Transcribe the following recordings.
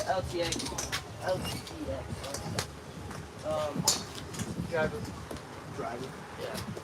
LTX, LTX. Driver. Driver. Yeah.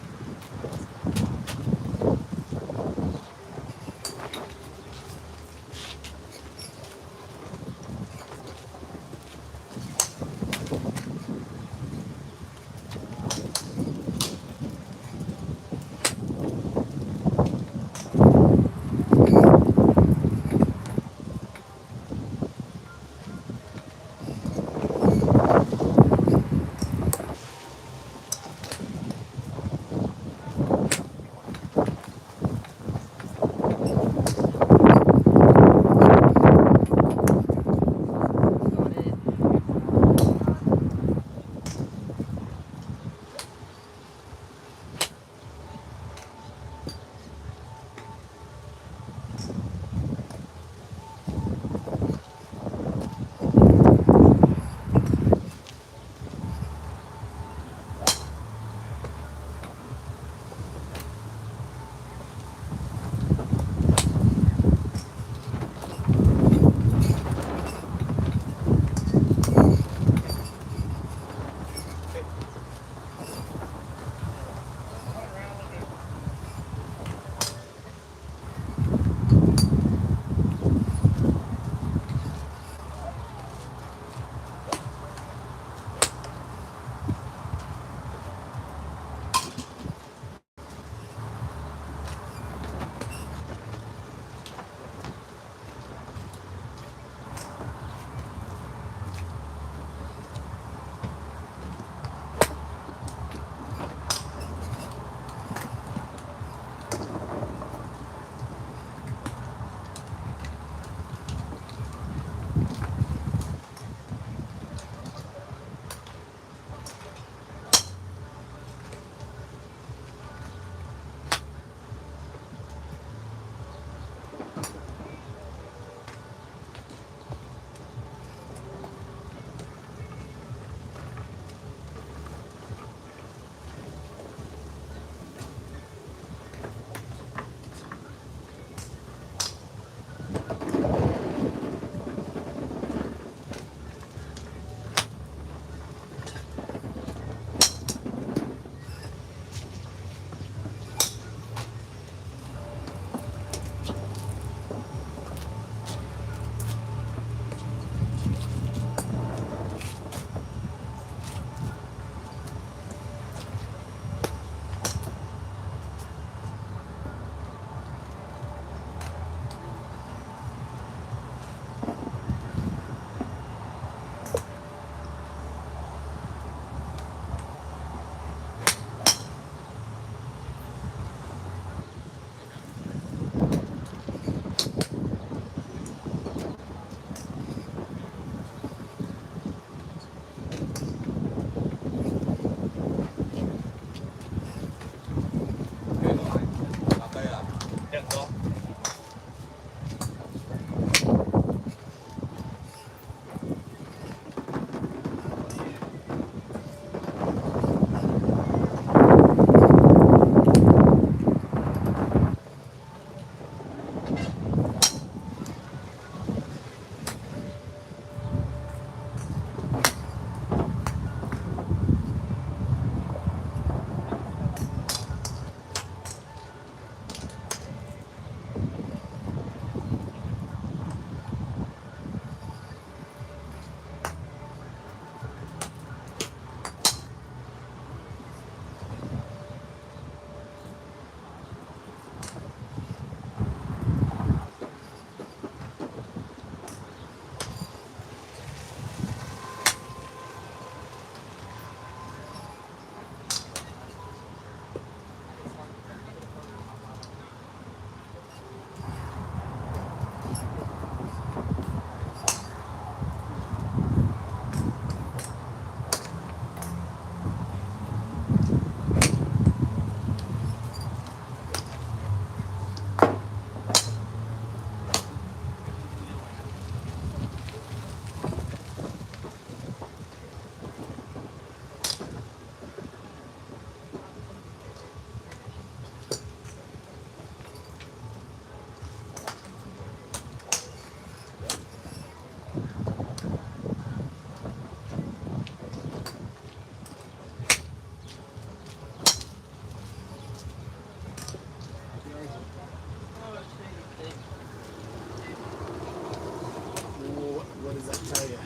I tell you.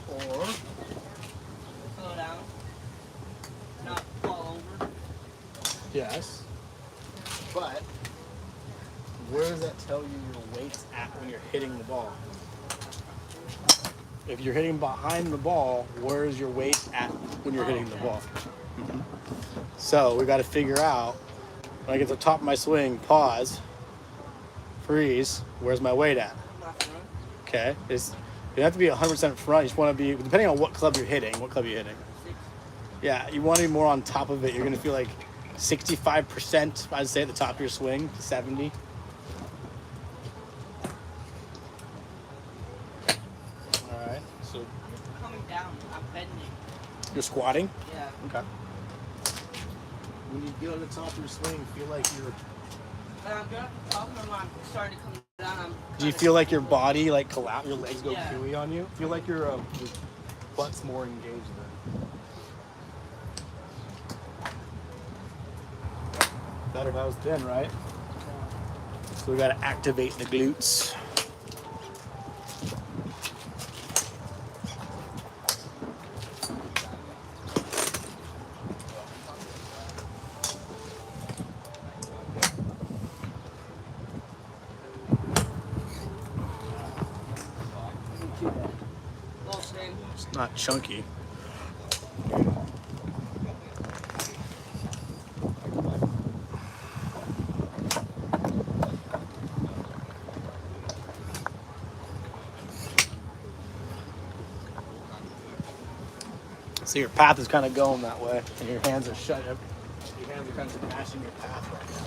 Or slow down, not fall over. yes, but where does that tell you your weight's at when you're hitting the ball? If you're hitting behind the ball, where is your weight at when you're hitting the ball? So we got to figure out, when I get to the top of my swing, pause, freeze, where's my weight at? Okay, you have to be 100% front. You just want to be, depending on what club you're hitting. What club you're hitting? Yeah, you want to be more on top of it. You're going to feel like 65%, I'd say, at the top of your swing, 70. All right, so Coming down, I'm bending. you're squatting? Yeah. Okay. When you get on the top of your swing, feel like you're... But I'm good at the top, and when I'm starting to come down, Do you feel like your body, like, collapse, your legs go Yeah. gooey on you? Feel like your butt's more engaged then. Better if I was thin, right? So we got to activate the glutes. Little thing. It's not chunky. So your path is kind of going that way, and your hands are shut. Your hands are kind of mashing your path right now.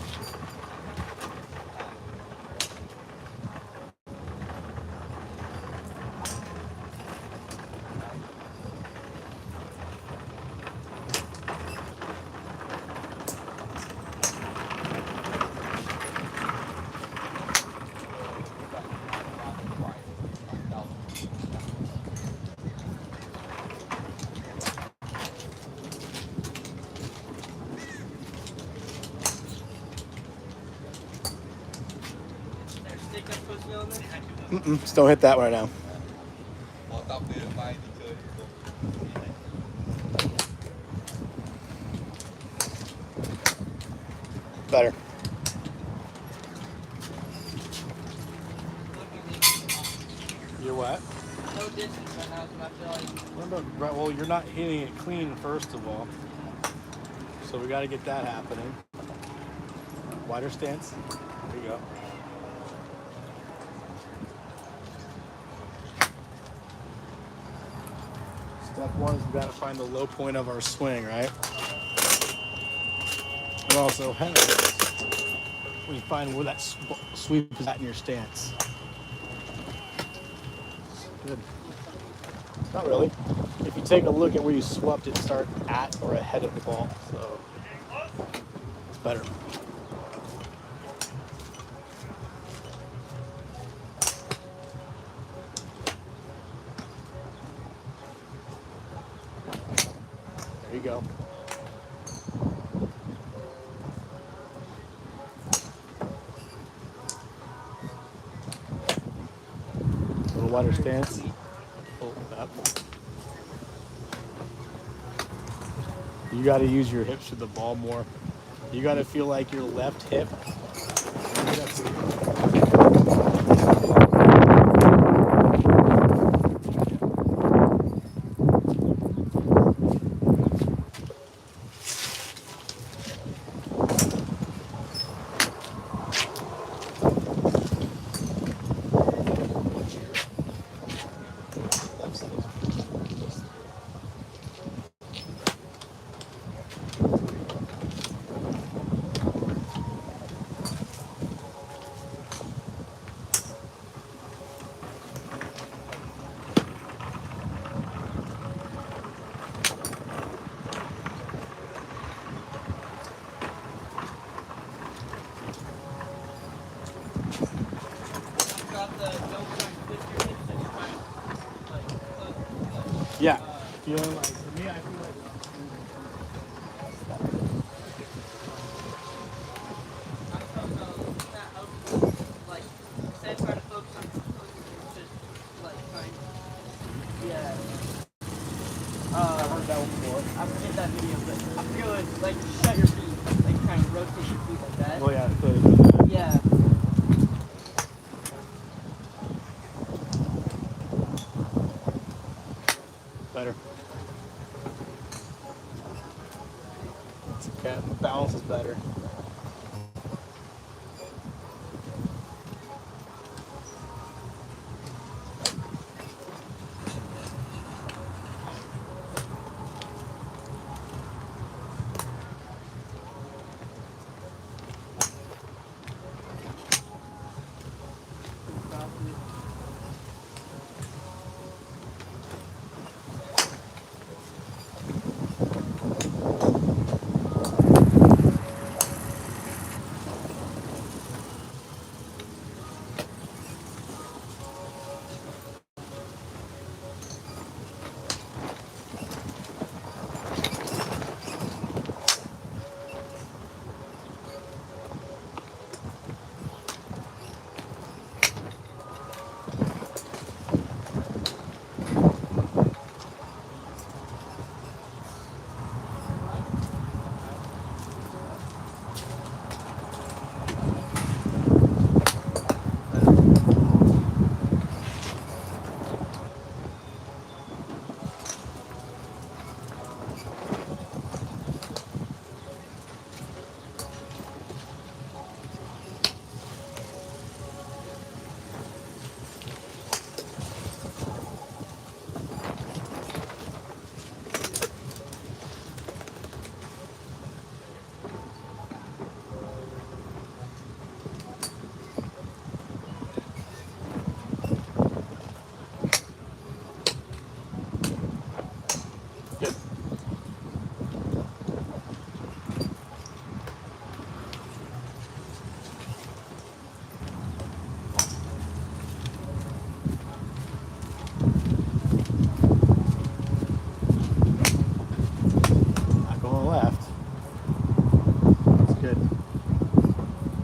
There's stick I'm supposed to be on there. Just don't hit that right now. Better. You're what? No distance right now, so I feel like. Remember, right, well, you're not hitting it clean, first of all. So we got to get that happening. Wider stance. There you go. Step one is we got to find the low point of our swing, right? And also, when you find where that sweep is at in your stance. Good. Not really. If you take a look at where you swept it, start at or ahead of the ball. So it's better. There you go. A little wider stance. Oh, that. You got to use your hips to the ball more. You got to feel like your left hip. Got the don't try and twist your hips, just try and like Yeah. Feeling like, for me, I feel like I'm supposed to that helps like try to focus on composing. It's just like trying. Yeah. I've heard that one before. I forget that video, but I feel it like shut your feet, like kind of rotate your feet like that. Well, yeah, good. Yeah. Better. Okay, balance is better. Not going left. That's good.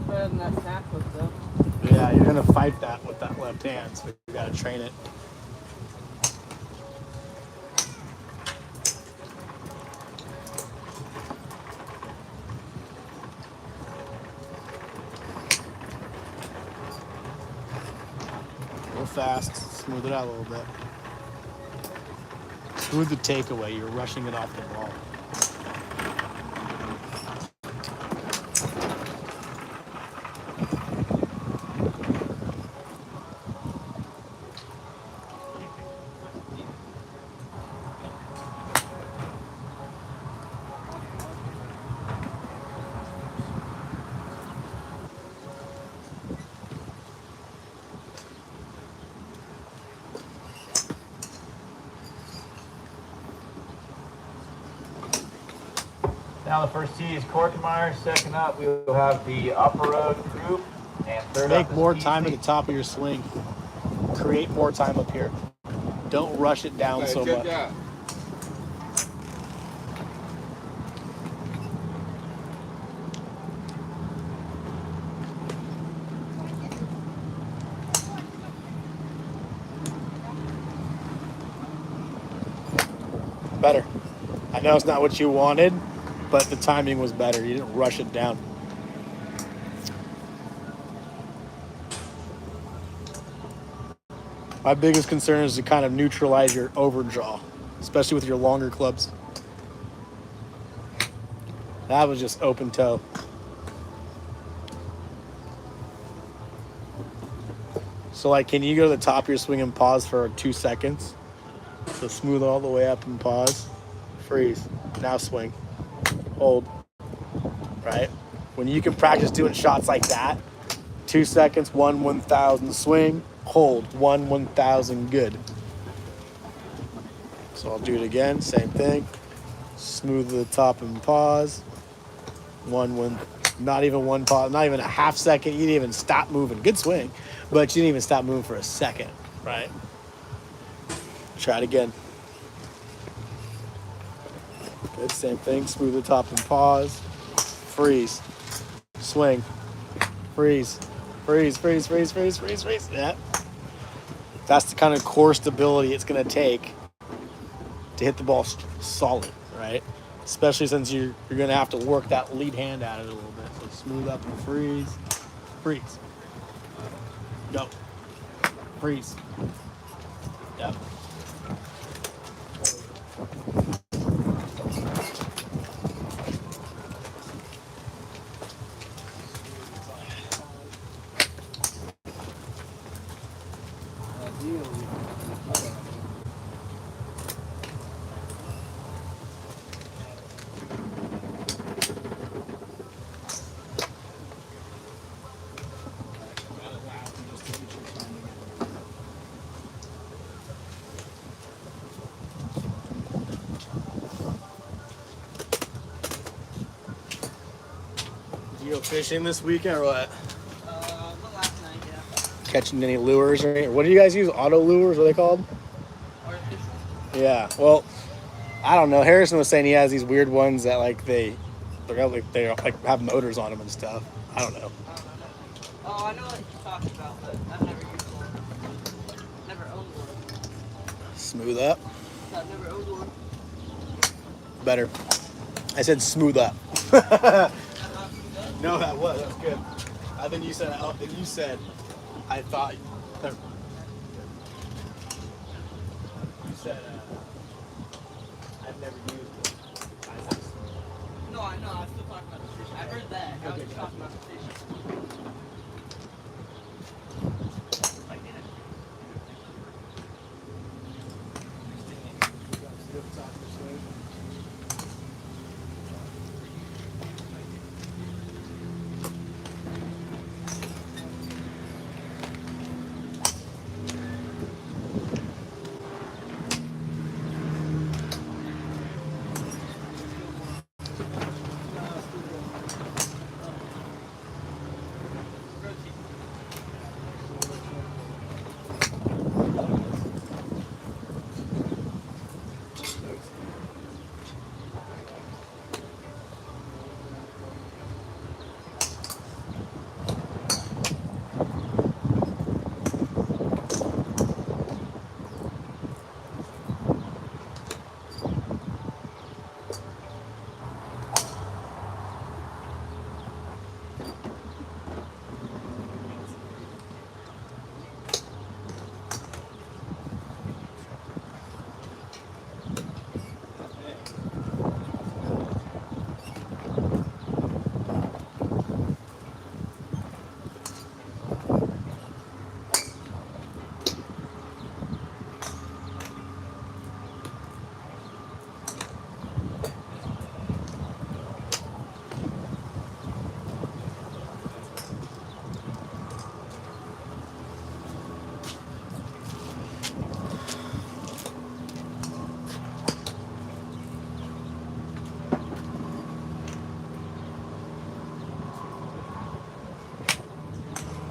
Better than that snap hook though. Yeah, you're gonna fight that with that left hand, so you gotta train it. Go fast, smooth it out a little bit. Smooth the takeaway, you're rushing it off the ball. Now the first tee is Korkemeyer. Second up, we will have the Upper Road group. And third Make up is more Peasy. time at the top of your swing. Create more time up here. Don't rush it down so Good much. job. Better. I know it's not what you wanted, but the timing was better. You didn't rush it down. My biggest concern is to kind of neutralize your overdraw, especially with your longer clubs. That was just open toe. So like, can you go to the top of your swing and pause for 2 seconds? So smooth all the way up and pause. Freeze. Now swing. Hold. Right? When you can practice doing shots like that, 2 seconds, 1/1000 swing, hold, 1/1000 good. So I'll do it again, same thing. Smooth the top and pause. Not even one pause, not even a half second. You didn't even stop moving. Good swing, but you didn't even stop moving for a second, right? Try it again. Good, same thing. Smooth the top and pause. Freeze. Swing. Freeze. Freeze, freeze, freeze, freeze, freeze, freeze. Yeah. That's the kind of core stability it's going to take to hit the ball solid, right? Especially since you're going to have to work that lead hand at it a little bit. So smooth up and freeze. Freeze. Go. Freeze. Yep. You go fishing this weekend or what? The last night, yeah. Catching any lures or anything? What do you guys use? Auto lures? What are they called? Artificial. Yeah. Well, I don't know. Harrison was saying he has these weird ones that like they have motors on them and stuff. I don't know. I don't know. Oh, I know what you're talking about, but I've never used one. Never owned one. Smooth up. I've never owned one. Better. I said smooth up. I'm not good. No, that was good. I think you said. You said. I thought. You said. I've never used it. I said. No, I know. I'm still talking about the fish. I heard that. I was just talking about the fish.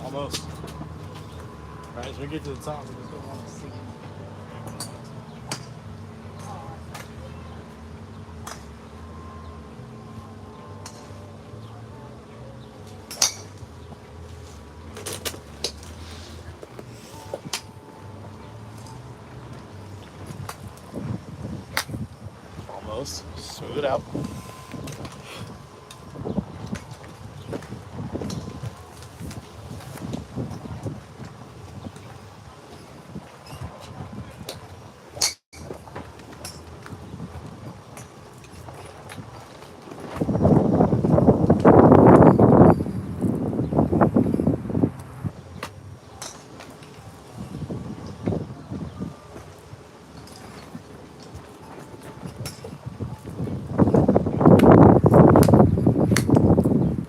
Almost. All right, as we get to the top, we just don't want to see. Almost. Smooth it out.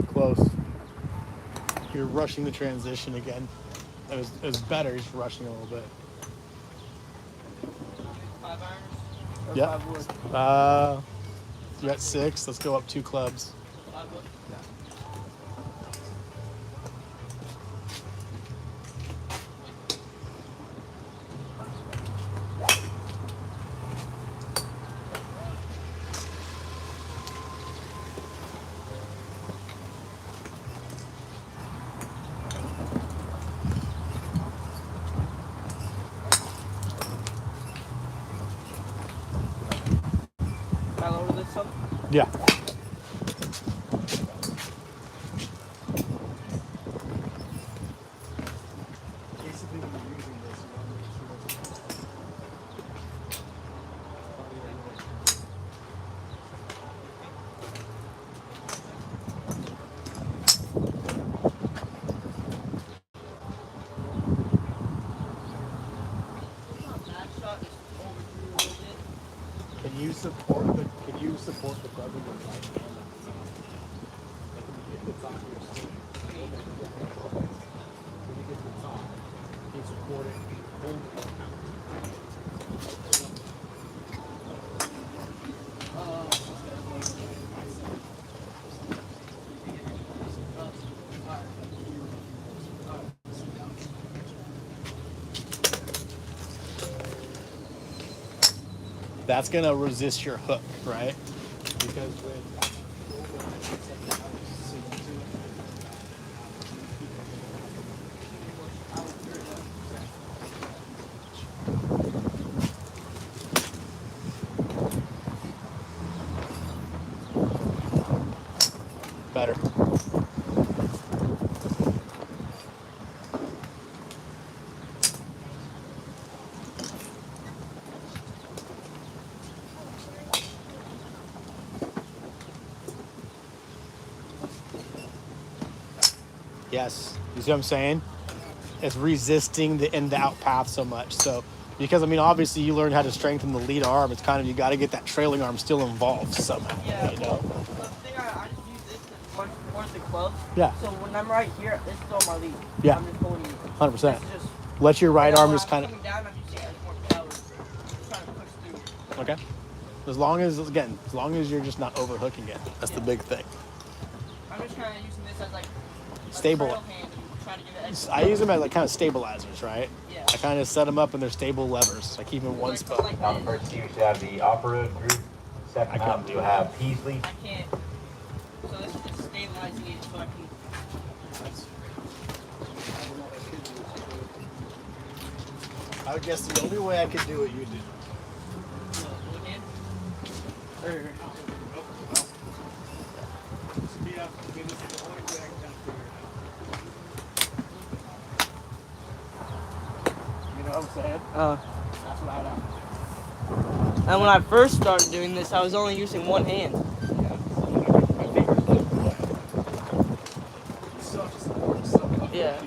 Close. You're rushing the transition again. It was better just rushing a little bit. 5 irons? Or Yeah. 5 wood? You're at 6. Let's go up 2 clubs. 5 wood? Yeah. Basically, when you're using this, you want to make sure it's That shot just overdrew a little bit. Can you support the club with your right hand at the top? Like if it's on your stick, hold it. When you get to the top, you support it, hold it. That's gonna resist your hook, right? Because when Better. Yes. You see what I'm saying? It's resisting the in to out path so much. So, because I mean, obviously, you learn how to strengthen the lead arm. It's kind of you got to get that trailing arm still involved somehow. Yeah, You know? well, the thing I just use this to force the club. Yeah. So when I'm right here, this is on my lead. Yeah. I'm just holding it. 100%. This is just. Let your right and then arm when just I'm kind of. coming down, I'm just adding more power. Just trying to push through. Okay. As long as you're just not overhooking it. That's the big thing. I'm just kind of using this as like a Stable. trail hand and trying to give it extra. I use them as like kind of stabilizers, right? Yeah. I kind of set them up in their stable levers. I keep them in one Like- spot. like Now the this. first tee, we should have the off-road group. Second I up, couldn't do we'll it. have Peasley. I can't. So this is just stabilizing it so I can. I would guess the only way I could do it, you do. Look in. You know what I'm saying? That's what I would. And when I first started doing this, I was only using one hand. Yeah.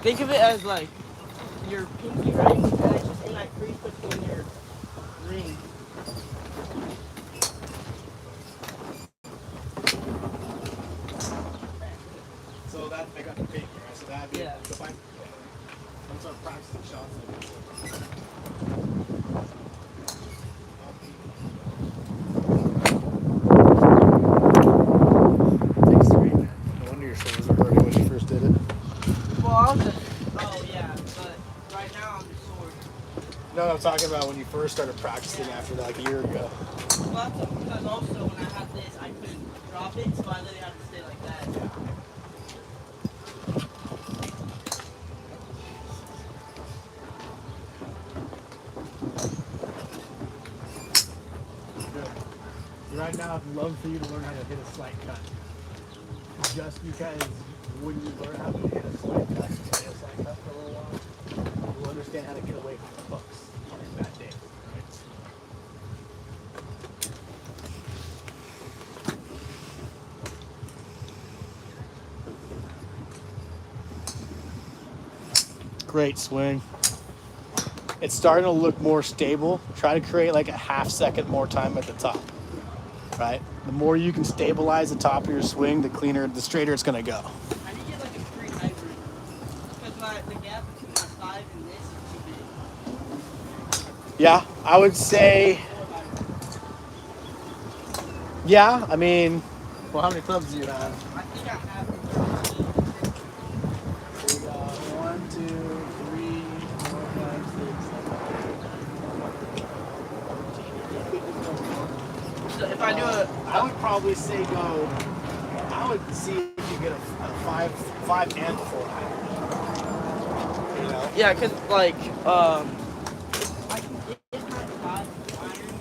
Think of it as like your pinky, right? And it's just in that crease between your ring. So that I got the pinky, right? So that'd be Yeah. if I once I'm practicing shots like this. Takes three, man. No wonder your shoulders were hurting when you first did it. Well, I was just. Oh yeah, but right now I'm just sore. No, I'm talking about when you first started practicing after like a year ago. Well, that's because also when I had this, I couldn't drop it, so I literally had to stay like that. Good. Right now, I'd love for you to learn how to hit a slight cut. Just because when you learn how to hit a slight cut, you hit a slight cut for a little while, you'll understand how to get away from the hooks on your bad days. Right? Great swing. It's starting to look more stable. Try to create like a half second more time at the top. Right? The more you can stabilize the top of your swing, the cleaner, the straighter it's gonna go. I need to get like a free hybrid. Because the gap between my 5 and this is too big. Yeah, I would say, Or hybrid. yeah, I mean, well, how many clubs do you have? I think I have it. We got 1, 2, 3, 4, 5, 6, 7, 8, 9, 10. So if I do a. I would probably say go. I would see if you get a five and 4 hybrid. know. Yeah, cause like I can get 95 iron,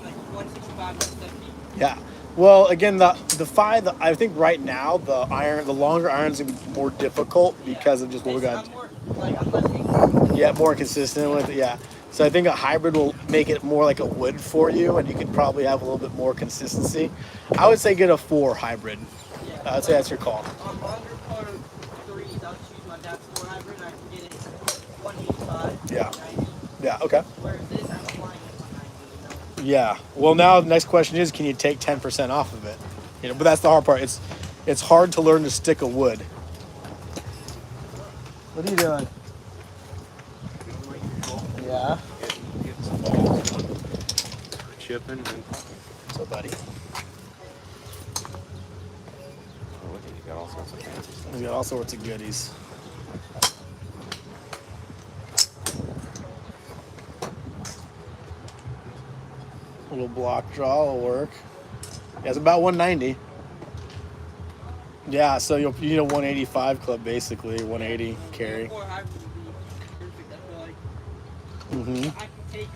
like 165 to 70. Yeah. Well, again, the five. I think right now the longer irons are more difficult because of just what we got. I'm more like I'm less inconsistent. Yeah, more consistent with it. Yeah. So I think a hybrid will make it more like a wood for you, and you could probably have a little bit more consistency. I would say get a 4 hybrid. Yeah. I would say that's your call. On under par threes, I'll choose my dad's 4 hybrid. I can get it 185. Yeah. 90. Yeah. Okay. Whereas this, I'm flying at 190. Yeah. Well, now the next question is, can you take 10% off of it? You know, but that's the hard part. It's hard to learn to stick a wood. What are you doing? Yeah. Getting some balls, chipping, and So, buddy, oh, look, you got all sorts of fancy stuff. we got all sorts of goodies. A little block draw will work. Yeah, it's about 190. Yeah, so you need a 185 club basically, 180 carry. 4 hybrid would be perfect. I feel like Mm-hmm. I can take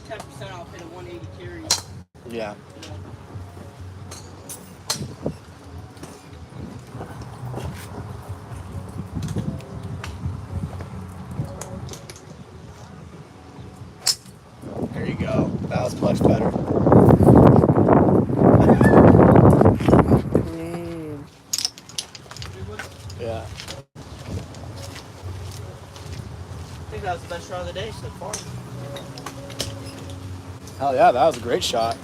10% off at a 180 carry. Yeah. You know? There you go. That was much better. Yeah. I think that was the best shot of the day so far. Hell yeah, that was a great shot.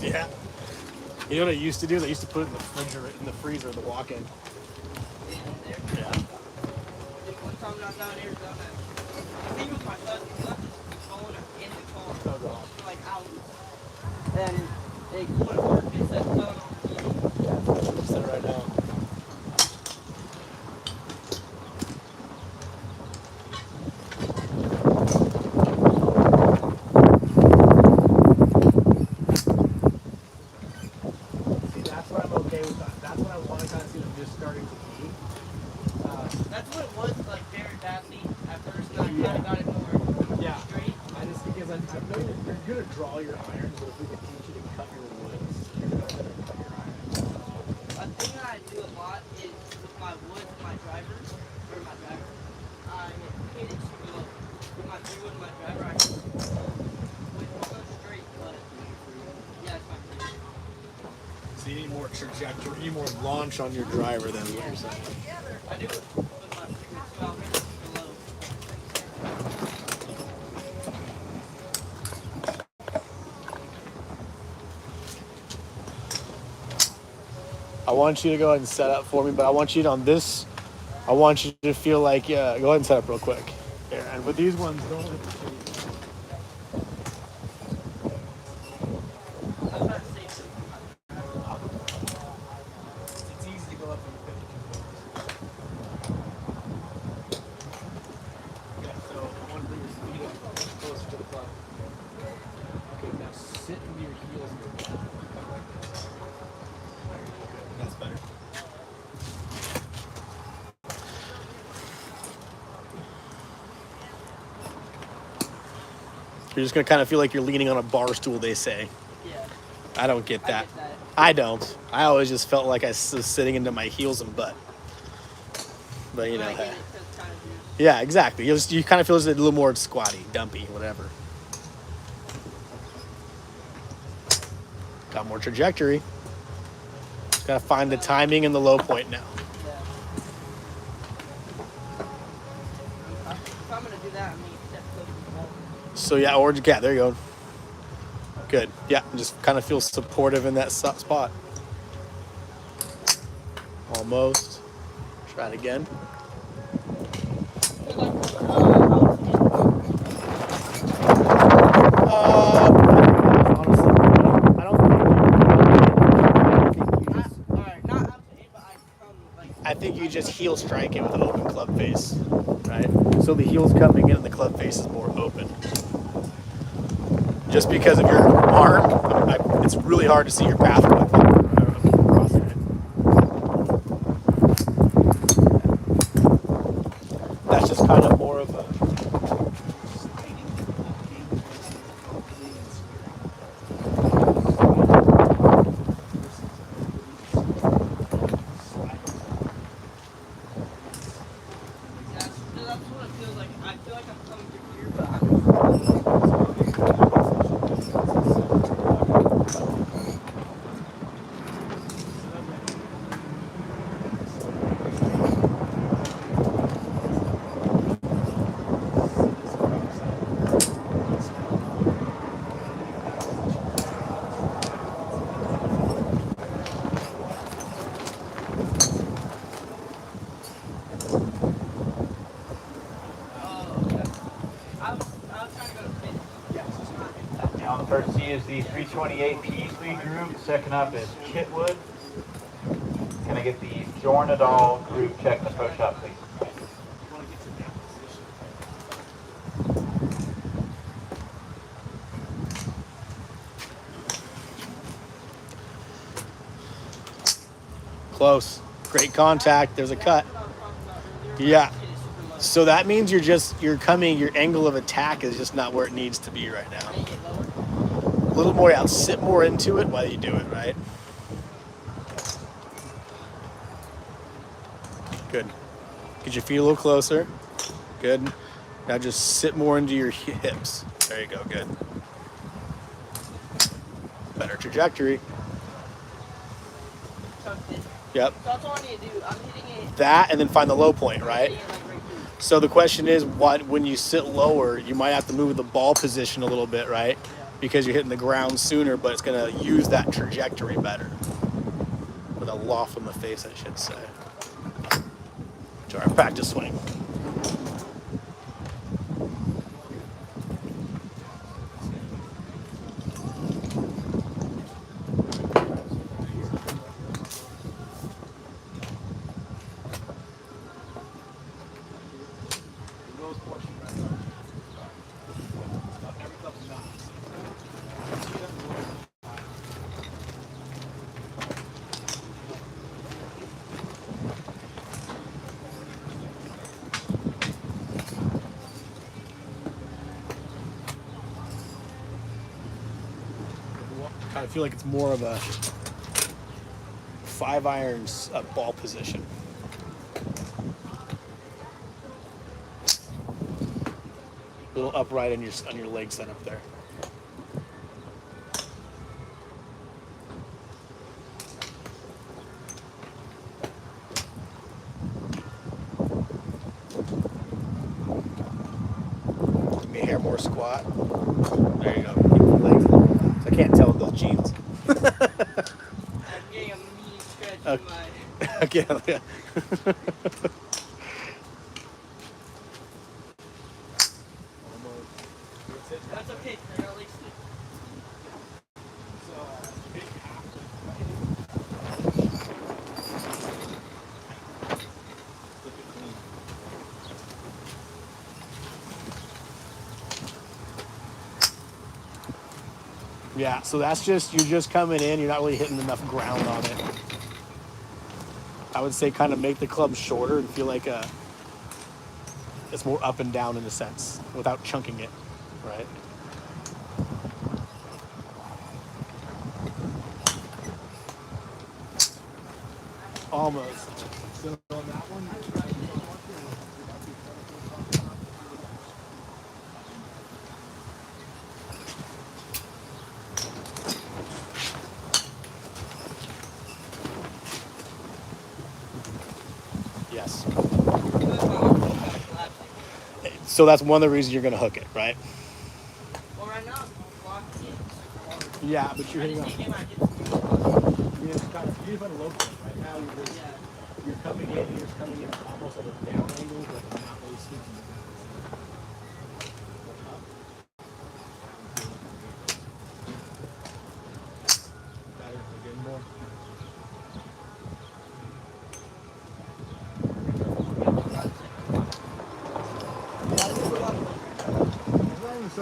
Yeah. You know what I used to do? I used to put it in the refrigerator, in the freezer, the walk-in. Yeah. One time when I was down in Arizona, I think it was my cousin, he left his phone in the car for like hours. And it wouldn't work. It said phone on the TV. Just set it right now. See, that's what I'm okay with. That's what I want to kind of see them just starting to be. That's what it was like very badly at first, and I kind of got it more Yeah. straight. I just because I know you're good to draw your irons, but if we could teach you to cut your woods, you're gonna better cut your irons. A thing that I do a lot is with my wood and my driver, or my driver, I hit it slow. With my 3-wood and my driver, I hit it slow. It's straight, but yeah, it's my favorite. So you need more trajectory, you need more launch on your driver than what you're saying. I do it with my previous 12 minutes below. I want you to go ahead and set up for me, but I want you to, on this, I want you to feel like, yeah, go ahead and set up real quick. Here, and with these ones, don't let the I'm trying to save something. It's easy to go up in 52 Yeah, so I want to bring your speed up closer to the club. Okay, now sit with your heels here. That's better. You're just gonna kind of feel like you're leaning on a bar stool, they say. Yeah, I don't get I that. get that. I don't. I always just felt like I was sitting into my heels and butt. But you know, I hey. hit it 'cause it's kind of weird. Yeah, exactly. You kind of feel just a little more squatty, dumpy, whatever. Got more trajectory. Just gotta find the timing and the low point now. Yeah. If I'm gonna do that, I mean, step closer to the ball. So yeah, or yeah, there you go. Good. Yeah, just kind of feel supportive in that spot. Almost. Try it again. Honestly, just heel strike it with an open club face, right? So the heel's coming in and the club face is more open. Just because of your arm, it's really hard to see your pathway. That's just kind of more of a. That's what it feels like. I feel like I'm coming through here, but I'm I was trying to go to finish. Now the first tee is the 328 Peasley group. Second up is Kitwood. Can I get the Jornadal group check in the pro shop, please? Close. Great contact. There's a cut. Yeah. So that means you're coming, your angle of attack is just not where it needs to be right now. A little more out, sit more into it while you do it, right? Good. Get your feet a little closer. Good. Now just sit more into your hips. There you go, good. Better trajectory. Yep. That's all I need to do. I'm hitting it. That and then find the low point, right? Hitting it like right through. So the question is, when you sit lower, you might have to move the ball position a little bit, right? Because you're hitting the ground sooner, but it's going to use that trajectory better. With a loft on the face, I should say. To our practice swing. I feel like it's more of a 5-iron ball position. A little upright on your leg set up there. Give me a hair more squat. There you go. Keep the legs. So I can't tell with those jeans. I'm getting a mean stretch in my. Okay. That's okay. I got legs too. Yeah, so that's just, you're just coming in, you're not really hitting enough ground on it. I would say kind of make the club shorter and feel like it's more up and down in a sense, without chunking it, right? Almost. So on that one, Yes. Good, my arm feels kind of collapsing. So that's one of the reasons you're going to hook it, right? Well, right now I'm blocking it. Yeah, but you're I hitting just on. think I get you just kind of you find a low point. Right now, you're coming in, you're just coming in almost at a down angle, but not really sweeping. Better, again more.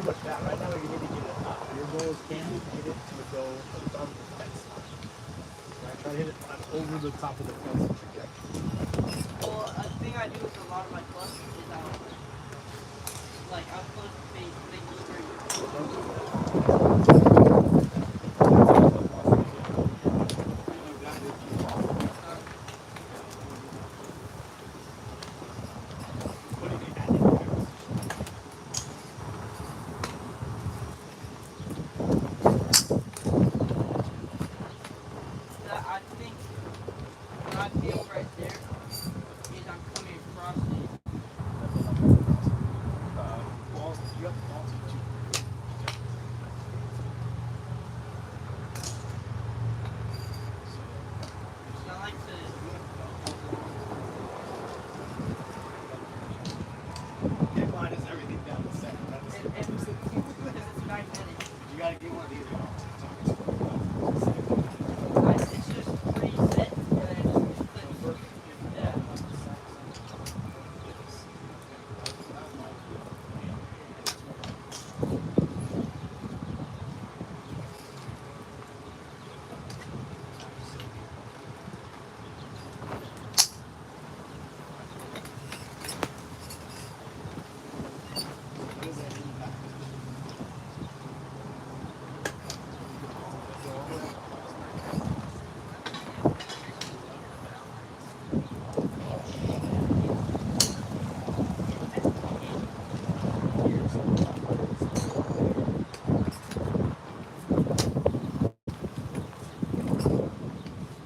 so much that. Right now, you need to get it up. Your goal is can you get it to go above the fence line? Right? Try to hit it over the top of the fence trajectory. Well, a thing I do with a lot of my clubs is like I'm close to face, they deliver that. I think what I feel right there is I'm coming across it. Balls, you have the balls to two. So I like to. Hit line is everything down the center. Because it's magnetic. You gotta get one of these. It's just preset and then it just clicks. Yeah.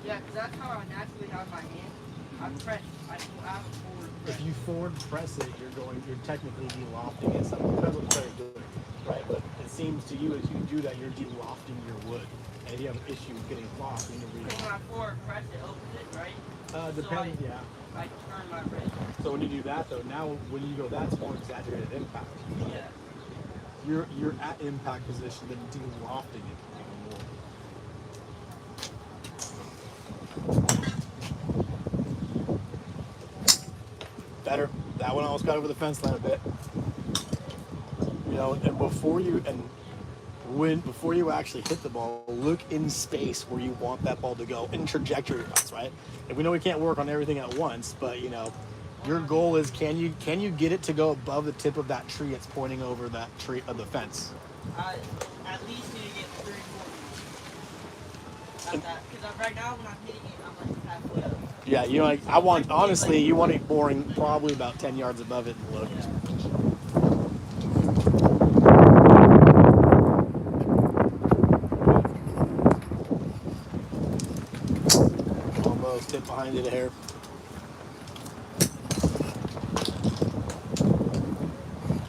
Yeah, because that's how I naturally have my hand. I press. I have a forward press. If you forward press it, you're technically de-lofting it. So it depends what player you're doing, right? But it seems to you as you do that, you're de-lofting your wood, and if you have an issue with getting loft, you need to Because re-loft. when I forward press, it opens it, right? Depending, yeah. I turn my wrist. So when you do that though, now when you go, that's more exaggerated impact. Yeah. You're at impact position, then de-lofting it even more. Better. That one almost got over the fence line a bit. You know, and before you actually hit the ball, look in space where you want that ball to go in trajectory-wise, right? And we know we can't work on everything at once, but you know, your goal is can you get it to go above the tip of that tree it's pointing over that tree of the fence? I at least need to get 3 more. At that, because right now when I'm hitting it, I'm like halfway up. Yeah, you know, like I want honestly, you want it boring probably about 10 yards above it and look. Yeah. Almost hit behind it a hair.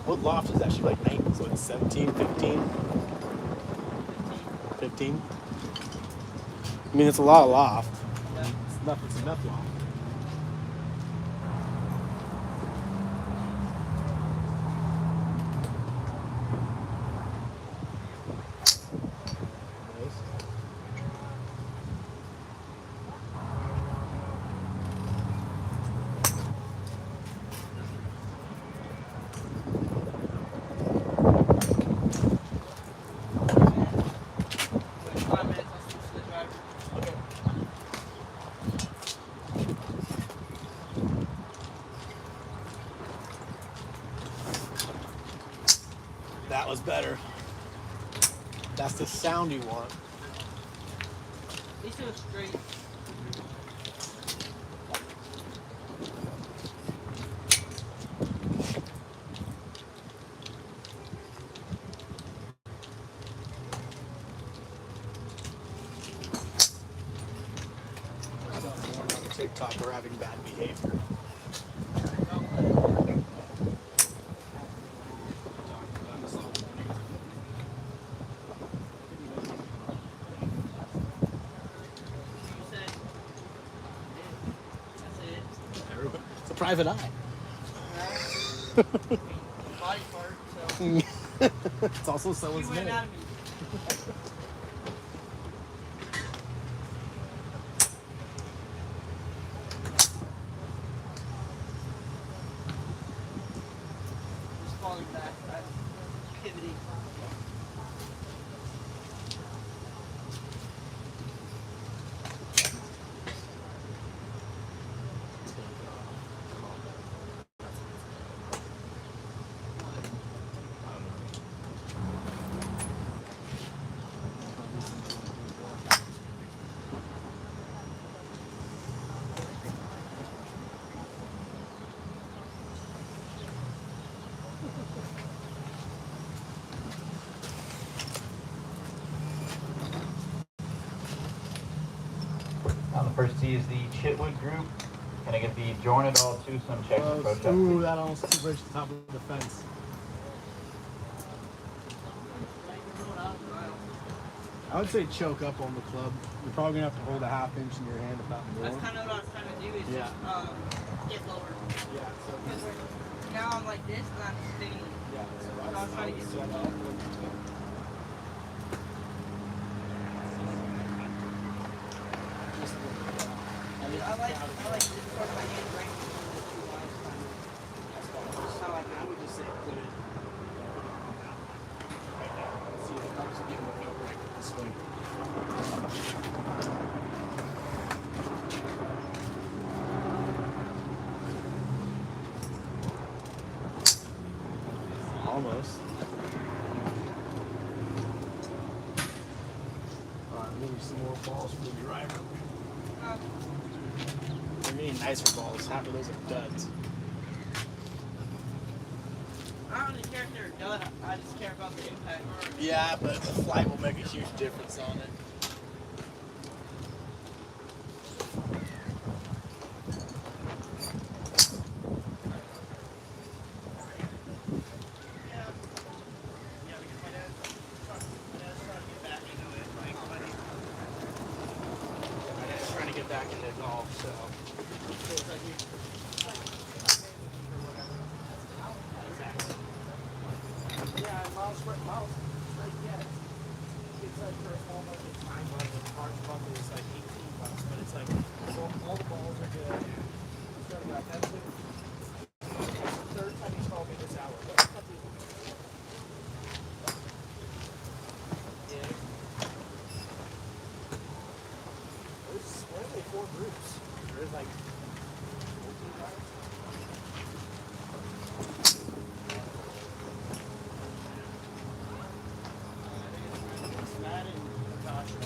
What loft is actually like 9? So it's 17, 15? 15? I mean, it's a lot of loft. Yeah. It's enough loft. Nice. Wait 5 minutes, I'll switch to the driver. Okay. That was better. That's the sound you want. At least it was straight. On TikTok are having bad behavior. You said, that's it. It's a private eye. Body part, so. It's also someone's You went name. out of me. Just falling back. activity. On the first tee is the Chitwood group. Gonna get the Jornadal twosome check and approach up, Ooh, please. that almost reached the top of the fence. I would say choke up on the club. You're probably gonna have to hold a half inch in your hand, if not more. That's kind of what I was trying to do is Yeah. just get lower. Yeah. So Now I'm like this and I'm spinning. yeah. So I was trying to get set up. I like this part of my hand right between the two lines. That's how I I would just say put it. See if it helps you get more upright with the swing. Almost. Alright, maybe some more balls for the driver. They're getting nicer balls. Half of those are duds. I don't really care if they're done. I just care about the impact. Yeah, but the flight will make a huge difference on it. Trying to get back into golf, so. Yeah, Miles, yeah. It's like for almost a time, like the parts bundle is like $18, but it's like all the balls are good. Starting out, that's the third time he's called me this hour. What the fuck is it? Yeah. There's only 4 groups. There's like 14 guys. That and Natasha.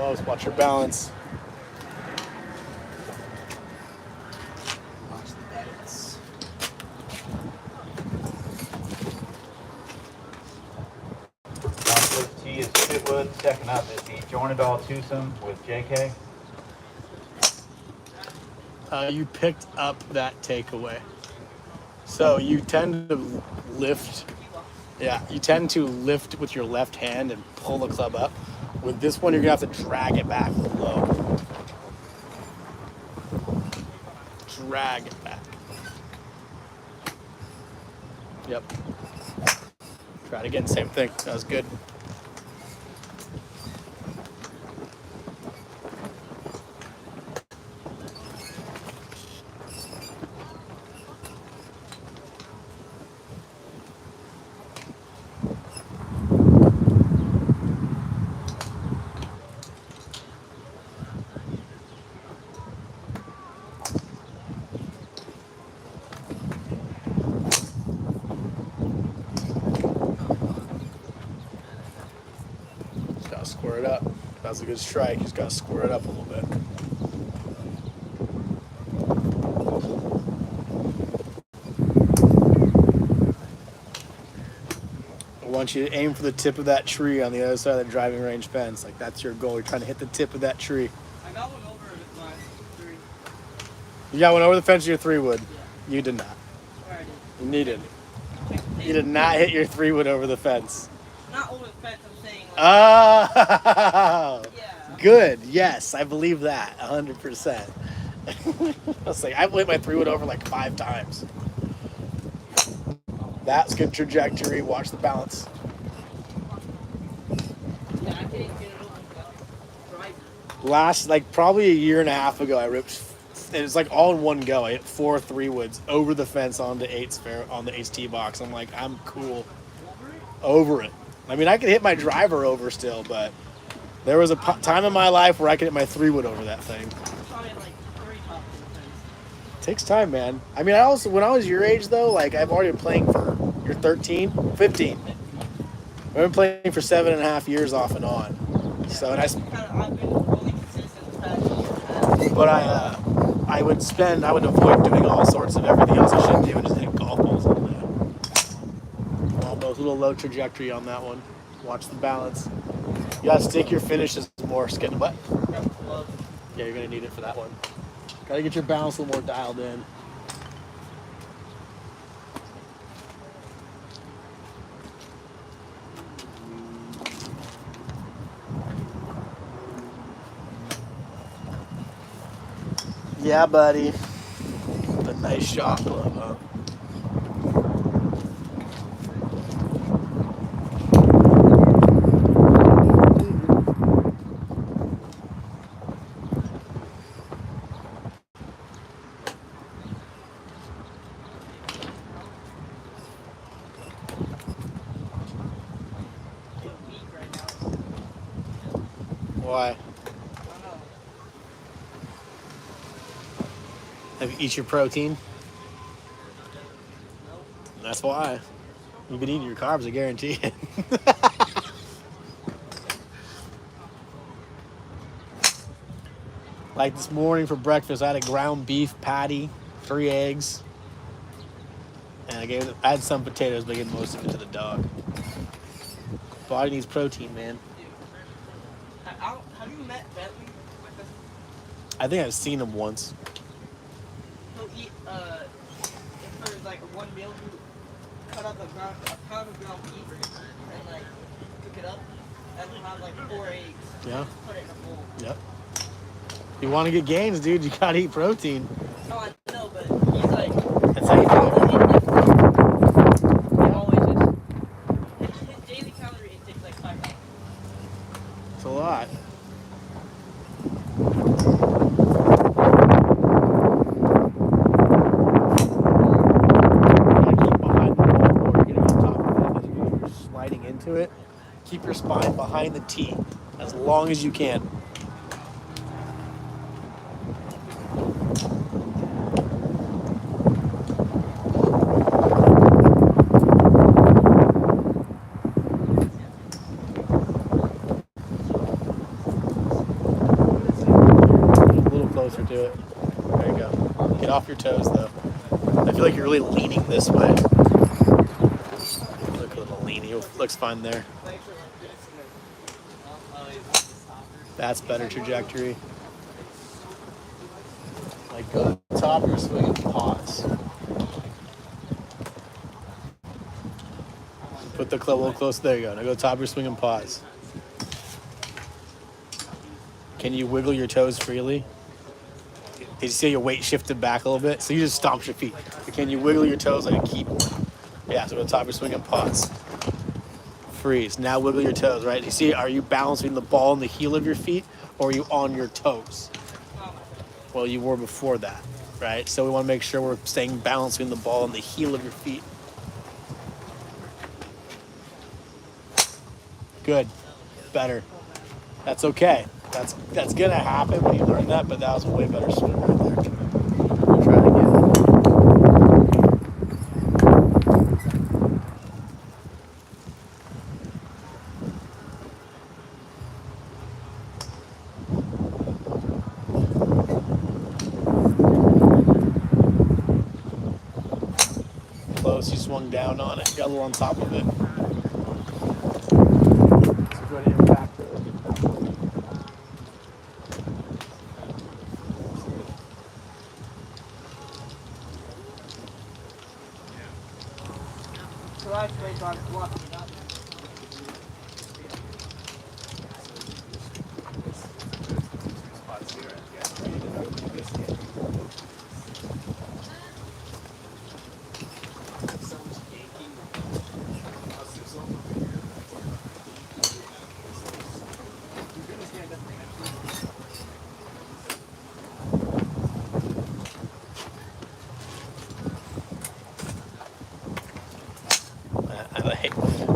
almost. Watch your balance. Watch the balance. First tee is Chitwood. Second up is the Jornadal Twosome with JK. You picked up that takeaway. So you tend to lift. Yeah, you tend to lift with your left hand and pull the club up. With this one, you're gonna have to drag it back low. Drag it back. Yep. Try it again, same thing. That was good. Gotta square it up. That's a good strike. Just gotta square it up a little bit. I want you to aim for the tip of that tree on the other side of the driving range fence. Like that's your goal. You're trying to hit the tip of that tree. I got one over with my 3. You got one over the fence of your 3-wood. Yeah. You did not. Or I did. You needed. You did not hit your 3-wood over the fence. Not over the fence, I'm saying like, Oh, yeah. good. Yes, I believe that 100%. I was like, I've hit my 3-wood over like 5 times. That's good trajectory. Watch the balance. Yeah, I didn't get it over the driver. Last, like probably a year and a half ago, I ripped. It was like all in one go. I hit 4 3-woods over the fence onto 8's fair on the 8's tee box. I'm like, I'm cool. Over it. I mean, I could hit my driver over still, but there was a time in my life where I could hit my 3-wood over that thing. I shot it like 3 tops of the fence. Takes time, man. I mean, I also, when I was your age though, like I've already been playing for, you're 13, 15. I've been playing for 7.5 years off and on. So, and I've been really consistent the past year and a half. but I would avoid doing all sorts of everything else I shouldn't do and just hit golf balls all day. Almost a little low trajectory on that one. Watch the balance. You gotta stick your finishes more. Getting wet. Yeah, you're gonna need it for that one. Gotta get your balance a little more dialed in. Yeah, buddy. A nice shot glove, huh? Weak right now. Why? I don't know. Have you eat your protein? Nope. That's why. You've been eating your carbs, I guarantee it. Like this morning for breakfast, I had a ground beef patty, 3 eggs, and I had some potatoes, but I gave most of it to the dog. Body needs protein, man. Have you met Bentley with us? I think I've seen him once. He'll eat, if there's like one meal, he'll cut up a pound of ground beef and like cook it up and he'll have like 4 eggs. Yeah. Put it in a bowl. Yep. You want to get gains, dude, you gotta eat protein. No, I know, but he's like, That's how you do it. It always is. His daily calorie intake is like 5,000. It's a lot. Into it, keep your spine behind the tee as long as you can. off your toes though. I feel like you're really leaning this way. Look a little leany. Looks fine there. That's better trajectory. Like go to the top of your swing and pause. Put the club a little close. There you go. Now go top of your swing and pause. Can you wiggle your toes freely? Did you see your weight shifted back a little bit? So you just stomped your feet. But can you wiggle your toes like a keyboard? Yeah, so go top of your swing and pause. Freeze. Now wiggle your toes, right? You see, are you balancing the ball on the heel of your feet or are you on your toes? Well, you were before that, right? So we want to make sure we're staying balancing the ball on the heel of your feet. Good. Better. That's okay. That's gonna happen when you learn that, but that was a way better swing right there. Try it again. Close, you swung down on it, got a little on top of it. It's a good impact. So that's based on fluffing it up.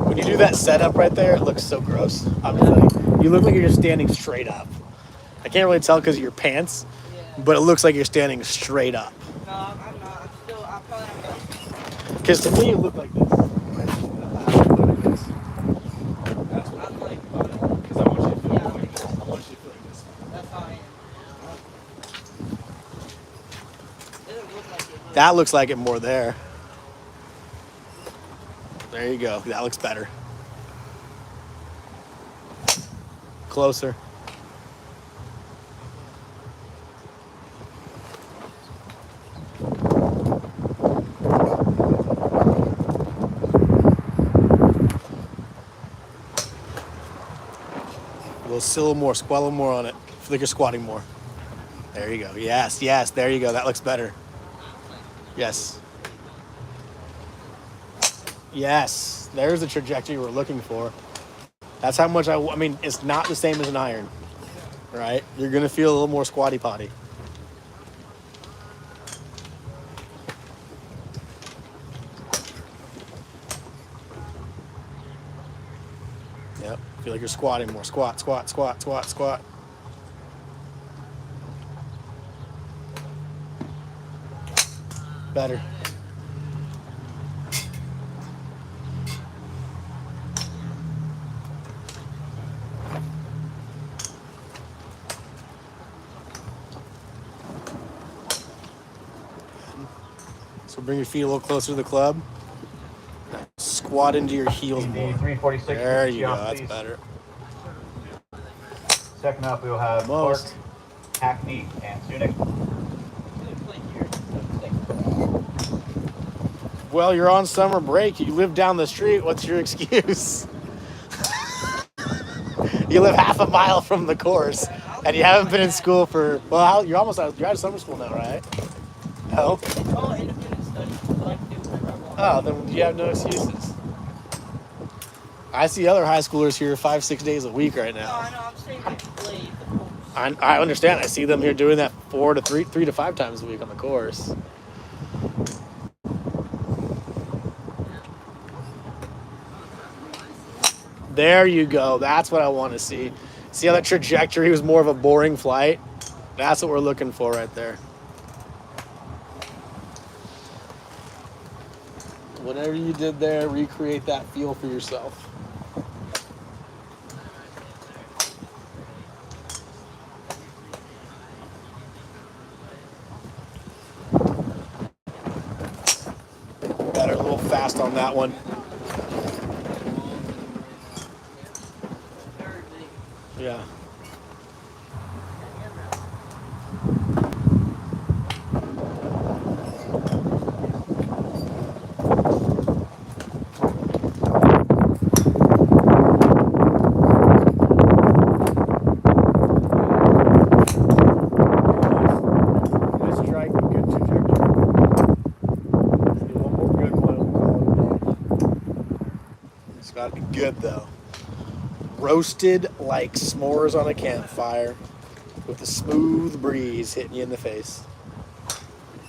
When you do that setup right there, it looks so gross. I'm telling you. You look like you're just standing straight up. I can't really tell because of your pants, but it looks like you're standing straight up. No, I'm not. I'm probably not. Because to me, you look like this. I'm like, Because I want you to feel like this. I want you to feel like this. that's how I am. It doesn't look like it. That looks like it more there. There you go. That looks better. Closer. Still a little more, squat a little more on it. I feel like you're squatting more. There you go. Yes, yes, there you go. That looks better. Yes. Yes. There's the trajectory we're looking for. That's how much I mean, it's not the same as an iron, right? You're going to feel a little more squatty potty. Yep. Feel like you're squatting more. Squat, squat, squat, squat, squat. Better. So bring your feet a little closer to the club. Squat into your heels more. 346. There you go. please. That's better. Second up, we'll have Almost. Clark, Hackney, and Sunic. Well, you're on summer break. You live down the street. What's your excuse? You live half a mile from the course, and you haven't been in school for, well, you're almost out. You're out of summer school now, right? No? It's all independent study. So I can do whatever I want. Oh, then you have no excuses. I see other high schoolers here 5-6 days a week right No, now. I know. I'm saying like play the course. I understand. I see them here doing that 3 to 5 times a week on the course. There you go. That's what I want to see. See how that trajectory was more of a boring flight? That's what we're looking for right there. Whatever you did there, recreate that feel for yourself. better, a little fast on that one. Very big. Yeah. Good strike, good trajectory. Let's do one more good one and we'll call it a day. It's got to be good though. Roasted like s'mores on a campfire with a smooth breeze hitting you in the face.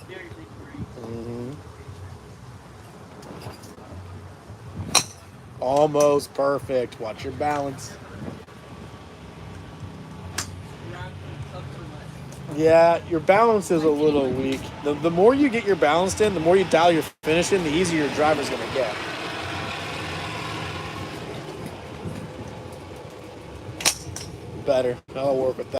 Very big breeze. hmm Almost perfect. Watch your balance. Around up too much. Yeah, your balance is a little weak. The more you get your balance in, the more you dial your finish in, the easier your driver's going to get. Better. I'll work with that.